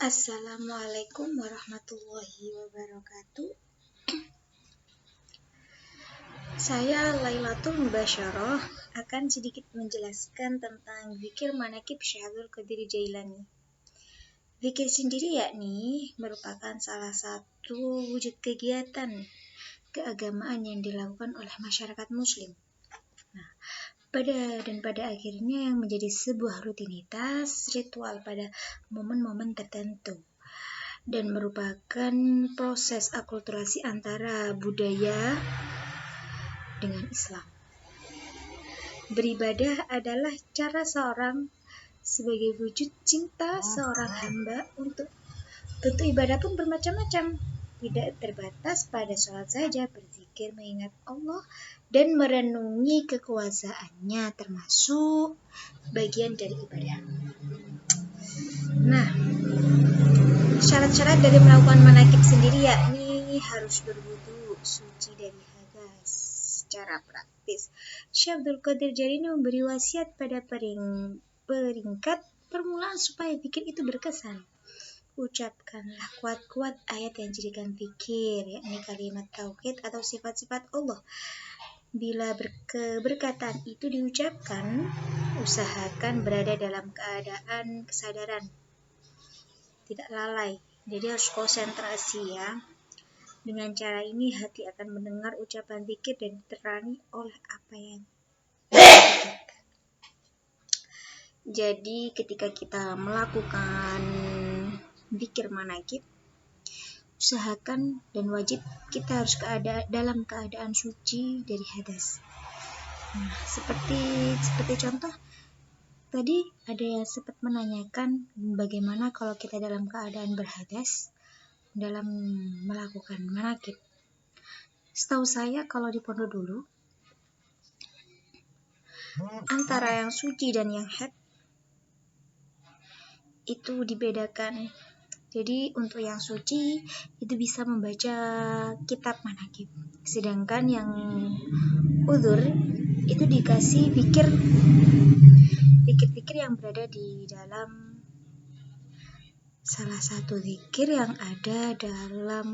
Assalamualaikum warahmatullahi wabarakatuh. Saya Lailatul Mubasyarah akan sedikit menjelaskan tentang zikir manaqib Syekh Abdul Qadir Jailani. Zikir sendiri yakni merupakan salah satu wujud kegiatan keagamaan yang dilakukan oleh masyarakat muslim. Pada akhirnya yang menjadi sebuah rutinitas ritual pada momen-momen tertentu dan merupakan proses akulturasi antara budaya dengan Islam. Beribadah adalah cara seorang sebagai wujud cinta seorang hamba untuk bentuk ibadah pun bermacam-macam, tidak terbatas pada sholat saja. Berzikir mengingat Allah dan merenungi kekuasaannya termasuk bagian dari ibadah. Nah, syarat-syarat dari melakukan manaqib sendiri yakni harus berwudu, suci dari hadas. Secara praktis, Syekh Abdul Qadir Jailani memberi wasiat pada peringkat permulaan supaya zikir itu berkesan. Ucapkanlah kuat-kuat ayat yang jadikan zikir, yakni kalimat tauhid atau sifat-sifat Allah. Bila berkataan itu diucapkan, usahakan berada dalam keadaan kesadaran, tidak lalai. Jadi harus konsentrasi ya. Dengan cara ini hati akan mendengar ucapan zikir dan diterangi oleh apa yang dipikirkan. Jadi ketika kita melakukan zikir manaqib, usahakan dan wajib kita harus dalam keadaan suci dari hadas. Nah, seperti contoh tadi ada yang sempat menanyakan bagaimana kalau kita dalam keadaan berhadas dalam melakukan manaqib. Setahu saya kalau di pondok dulu antara yang suci dan yang haid itu dibedakan. Jadi untuk yang suci itu bisa membaca kitab manaqib, sedangkan yang udzur itu dikasih pikir yang berada di dalam salah satu zikir yang ada dalam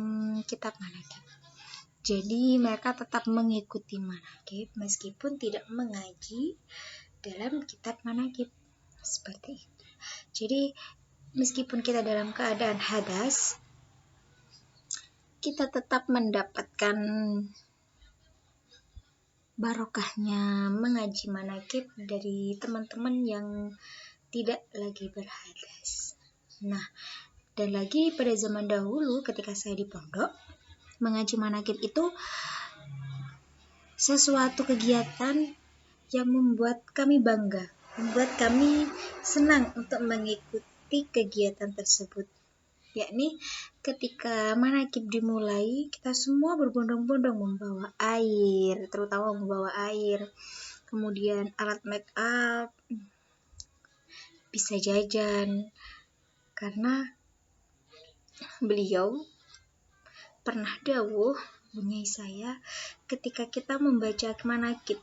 kitab manaqib. Jadi mereka tetap mengikuti manaqib meskipun tidak mengaji dalam kitab manaqib, seperti itu. Jadi meskipun kita dalam keadaan hadas, kita tetap mendapatkan barokahnya mengaji manaqib dari teman-teman yang tidak lagi berhadas. Nah, dan lagi pada zaman dahulu ketika saya di pondok, mengaji manaqib itu sesuatu kegiatan yang membuat kami bangga, membuat kami senang untuk mengikuti kegiatan tersebut. Yakni ketika manaqib dimulai, kita semua berbondong-bondong membawa air, terutama membawa air, kemudian alat make up, bisa jajan, karena beliau pernah dawuh, bunyai saya, ketika kita membaca manaqib,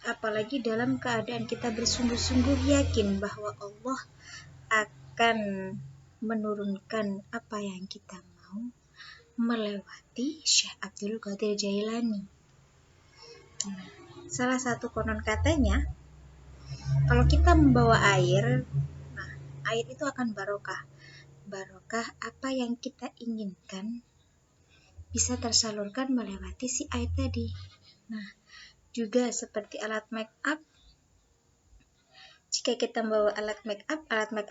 apalagi dalam keadaan kita bersungguh-sungguh yakin bahwa Allah akan menurunkan apa yang kita mau, melewati Syekh Abdul Qadir Jailani. Nah, salah satu konon katanya, kalau kita membawa air, nah air itu akan barokah. Barokah apa yang kita inginkan bisa tersalurkan melewati si air tadi. Nah, juga seperti alat make up, jika kita membawa alat make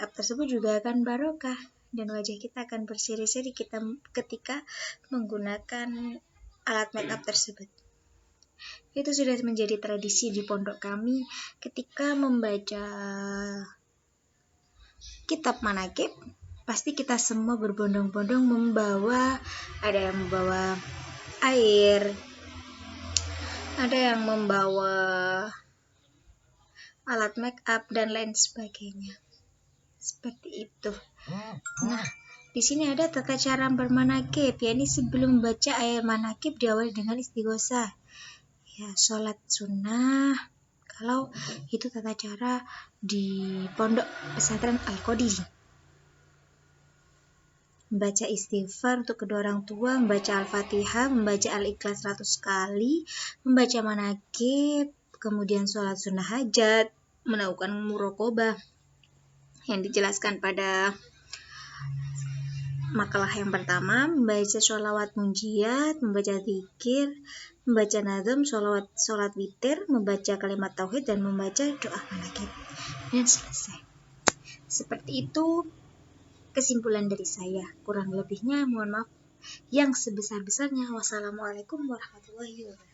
up tersebut juga akan barokah dan wajah kita akan berseri-seri ketika menggunakan alat make up tersebut. Itu sudah menjadi tradisi di pondok kami ketika membaca kitab manaqib, pasti kita semua berbondong-bondong membawa, ada yang membawa air, ada yang membawa alat make up dan lain sebagainya. Seperti itu. Nah, di sini ada tata cara bermanaqib, yakni sebelum membaca ayat manaqib diawali dengan istighosah. Ya, sholat sunnah. Kalau itu tata cara di pondok pesantren Al-Qadiri. membaca istighfar untuk kedua orang tua, membaca Al-Fatihah, membaca Al-Ikhlas 100 kali, membaca manakib, kemudian sholat sunnah hajat, melakukan muraqabah yang dijelaskan pada makalah yang pertama, membaca sholawat munjiat, membaca zikir, membaca nazam, sholat witir, membaca kalimat tauhid, dan membaca doa manakib. Dan selesai. Seperti itu kesimpulan dari saya. Kurang lebihnya mohon maaf yang sebesar-besarnya. Wassalamualaikum warahmatullahi wabarakatuh.